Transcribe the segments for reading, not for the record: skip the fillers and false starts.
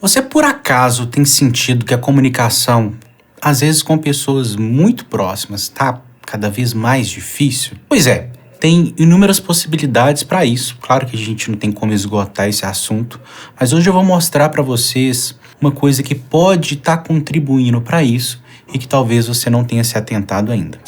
Você por acaso tem sentido que a comunicação, às vezes com pessoas muito próximas, está cada vez mais difícil? Pois é, tem inúmeras possibilidades para isso. Claro que a gente não tem como esgotar esse assunto, mas hoje eu vou mostrar para vocês uma coisa que pode estar contribuindo para isso e que talvez você não tenha se atentado ainda.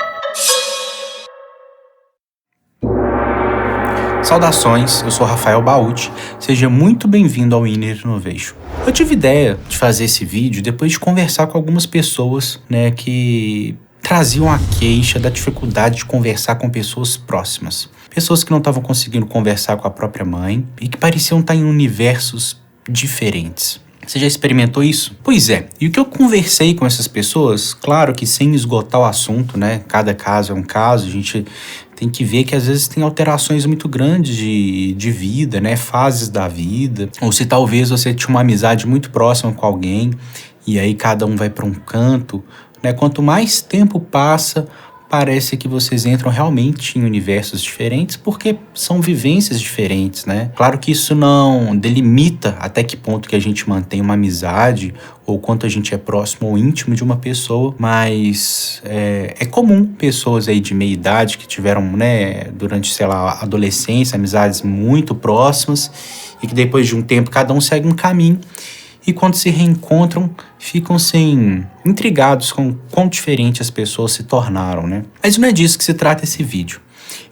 Saudações, eu sou Rafael Bauti, seja muito bem-vindo ao Inner Innovation. Eu tive ideia de fazer esse vídeo depois de conversar com algumas pessoas, que traziam a queixa da dificuldade de conversar com pessoas próximas. Pessoas que não estavam conseguindo conversar com a própria mãe e que pareciam estar em universos diferentes. Você já experimentou isso? Pois é, e o que eu conversei com essas pessoas, claro que sem esgotar o assunto, cada caso é um caso, a gente tem que ver que às vezes tem alterações muito grandes de vida, fases da vida, ou se talvez você tinha uma amizade muito próxima com alguém, e aí cada um vai para um canto, Quanto mais tempo passa, parece que vocês entram realmente em universos diferentes porque são vivências diferentes, Claro que isso não delimita até que ponto que a gente mantém uma amizade ou quanto a gente é próximo ou íntimo de uma pessoa, mas é comum pessoas aí de meia idade que tiveram, durante, a adolescência, amizades muito próximas e que depois de um tempo cada um segue um caminho. E quando se reencontram, ficam intrigados com quão diferente as pessoas se tornaram, Mas não é disso que se trata esse vídeo.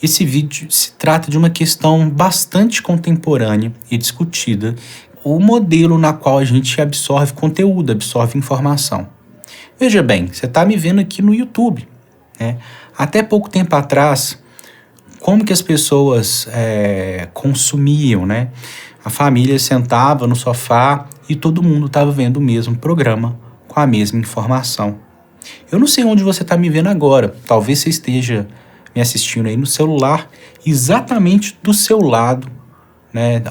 Esse vídeo se trata de uma questão bastante contemporânea e discutida, o modelo na qual a gente absorve conteúdo, absorve informação. Veja bem, você está me vendo aqui no YouTube, Até pouco tempo atrás, como que as pessoas consumiam, A família sentava no sofá e todo mundo estava vendo o mesmo programa, com a mesma informação. Eu não sei onde você está me vendo agora. Talvez você esteja me assistindo aí no celular, exatamente do seu lado,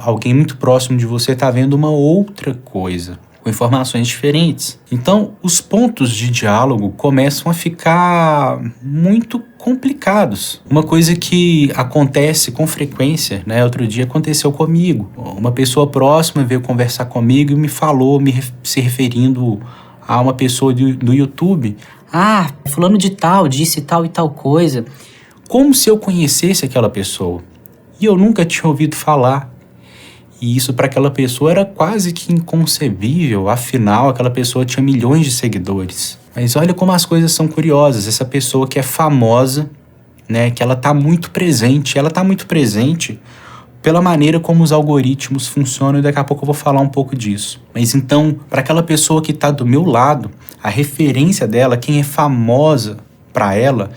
Alguém muito próximo de você está vendo uma outra coisa, com informações diferentes. Então, os pontos de diálogo começam a ficar muito complicados. Uma coisa que acontece com frequência, Outro dia aconteceu comigo. Uma pessoa próxima veio conversar comigo e me falou, se referindo a uma pessoa do YouTube. Ah, fulano de tal disse tal e tal coisa. Como se eu conhecesse aquela pessoa. E eu nunca tinha ouvido falar. E isso para aquela pessoa era quase que inconcebível, afinal aquela pessoa tinha milhões de seguidores. Mas olha como as coisas são curiosas, essa pessoa que é famosa, que ela está muito presente pela maneira como os algoritmos funcionam e daqui a pouco eu vou falar um pouco disso. Mas então, para aquela pessoa que está do meu lado, a referência dela, quem é famosa para ela,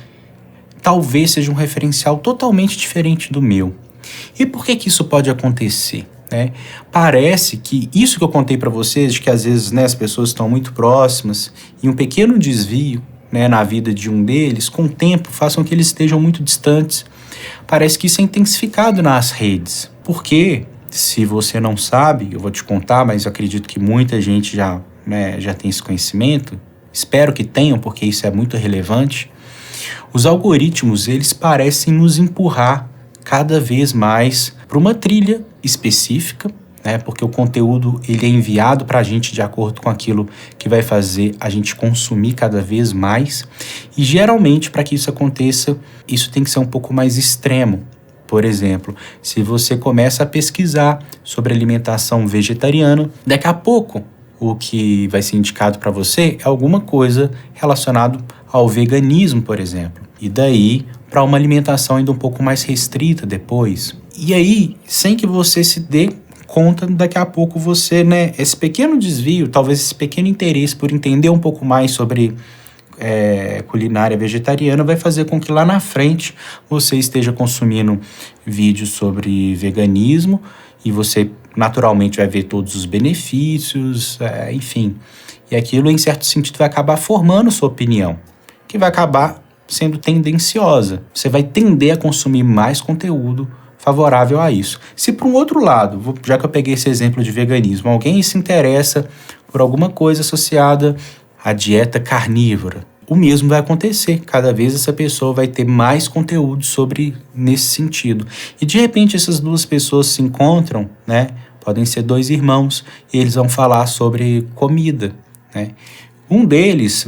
talvez seja um referencial totalmente diferente do meu. E por que isso pode acontecer? Parece que isso que eu contei para vocês, de que às vezes as pessoas estão muito próximas e um pequeno desvio na vida de um deles, com o tempo, façam que eles estejam muito distantes. Parece que isso é intensificado nas redes. Porque, se você não sabe, eu vou te contar, mas eu acredito que muita gente já tem esse conhecimento, espero que tenham, porque isso é muito relevante. Os algoritmos, eles parecem nos empurrar cada vez mais para uma trilha específica, porque o conteúdo ele é enviado para a gente de acordo com aquilo que vai fazer a gente consumir cada vez mais. E geralmente, para que isso aconteça, isso tem que ser um pouco mais extremo. Por exemplo, se você começa a pesquisar sobre alimentação vegetariana, daqui a pouco o que vai ser indicado para você é alguma coisa relacionada ao veganismo, por exemplo. E daí para uma alimentação ainda um pouco mais restrita depois. E aí, sem que você se dê conta, daqui a pouco você, esse pequeno desvio, talvez esse pequeno interesse por entender um pouco mais sobre culinária vegetariana vai fazer com que lá na frente você esteja consumindo vídeos sobre veganismo e você naturalmente vai ver todos os benefícios, enfim. E aquilo, em certo sentido, vai acabar formando sua opinião, que vai acabar sendo tendenciosa. Você vai tender a consumir mais conteúdo favorável a isso. Se por um outro lado, já que eu peguei esse exemplo de veganismo, alguém se interessa por alguma coisa associada à dieta carnívora, o mesmo vai acontecer. Cada vez essa pessoa vai ter mais conteúdo nesse sentido. E de repente essas duas pessoas se encontram, podem ser dois irmãos e eles vão falar sobre comida, né? Um deles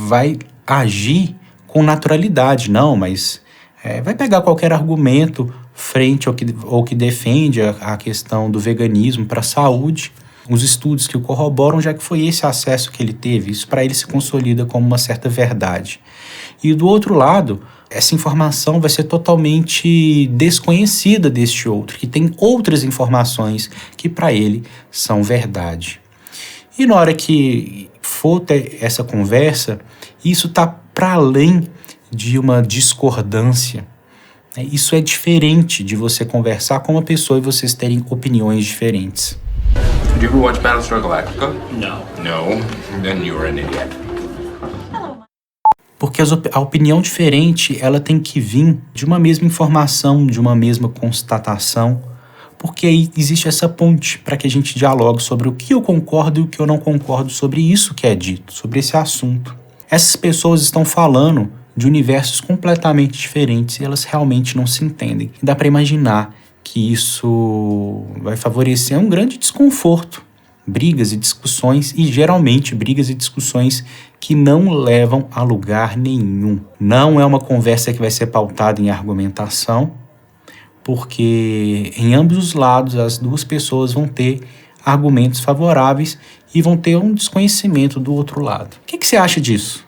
vai agir com naturalidade, não, mas vai pegar qualquer argumento frente ao que defende a questão do veganismo para a saúde, os estudos que o corroboram, já que foi esse acesso que ele teve, isso para ele se consolida como uma certa verdade. E do outro lado, essa informação vai ser totalmente desconhecida deste outro, que tem outras informações que para ele são verdade. E na hora que for ter essa conversa, isso está para além de uma discordância. Isso é diferente de você conversar com uma pessoa e vocês terem opiniões diferentes. Did you ever watch Battlestar Galactica? No. No? Then you're an idiot. Porque a opinião diferente, ela tem que vir de uma mesma informação, de uma mesma constatação, porque aí existe essa ponte para que a gente dialogue sobre o que eu concordo e o que eu não concordo sobre isso que é dito, sobre esse assunto. Essas pessoas estão falando de universos completamente diferentes e elas realmente não se entendem. E dá para imaginar que isso vai favorecer um grande desconforto, brigas e discussões, e geralmente brigas e discussões que não levam a lugar nenhum. Não é uma conversa que vai ser pautada em argumentação, porque em ambos os lados as duas pessoas vão ter argumentos favoráveis e vão ter um desconhecimento do outro lado. O que você acha disso?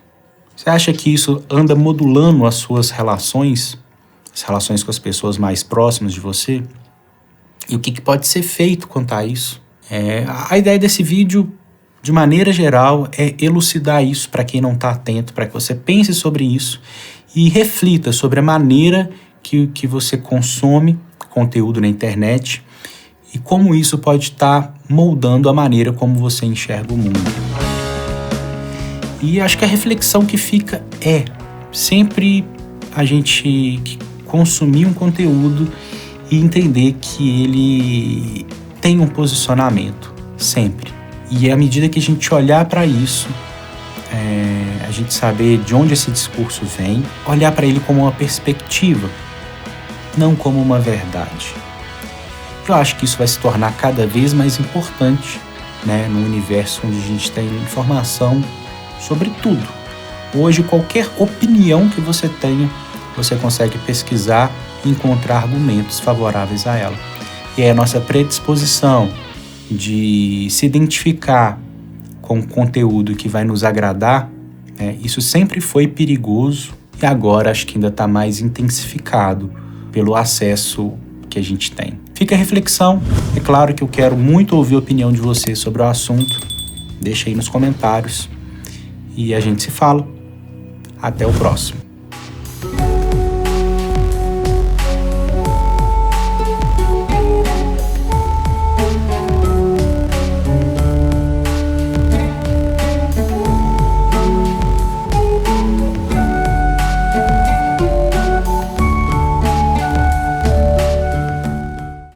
Você acha que isso anda modulando as suas relações, as relações com as pessoas mais próximas de você? E o que pode ser feito quanto a isso? A ideia desse vídeo, de maneira geral, é elucidar isso para quem não está atento, para que você pense sobre isso e reflita sobre a maneira que você consome conteúdo na internet e como isso pode estar moldando a maneira como você enxerga o mundo. E acho que a reflexão que fica é sempre a gente consumir um conteúdo e entender que ele tem um posicionamento, sempre. E à medida que a gente olhar para isso, a gente saber de onde esse discurso vem, olhar para ele como uma perspectiva, não como uma verdade. Eu acho que isso vai se tornar cada vez mais importante, né, no universo onde a gente tem informação sobre tudo. Hoje, qualquer opinião que você tenha, você consegue pesquisar e encontrar argumentos favoráveis a ela. E é a nossa predisposição de se identificar com conteúdo que vai nos agradar, isso sempre foi perigoso e agora acho que ainda está mais intensificado pelo acesso que a gente tem. Fica a reflexão. É claro que eu quero muito ouvir a opinião de vocês sobre o assunto. Deixa aí nos comentários e a gente se fala. Até o próximo.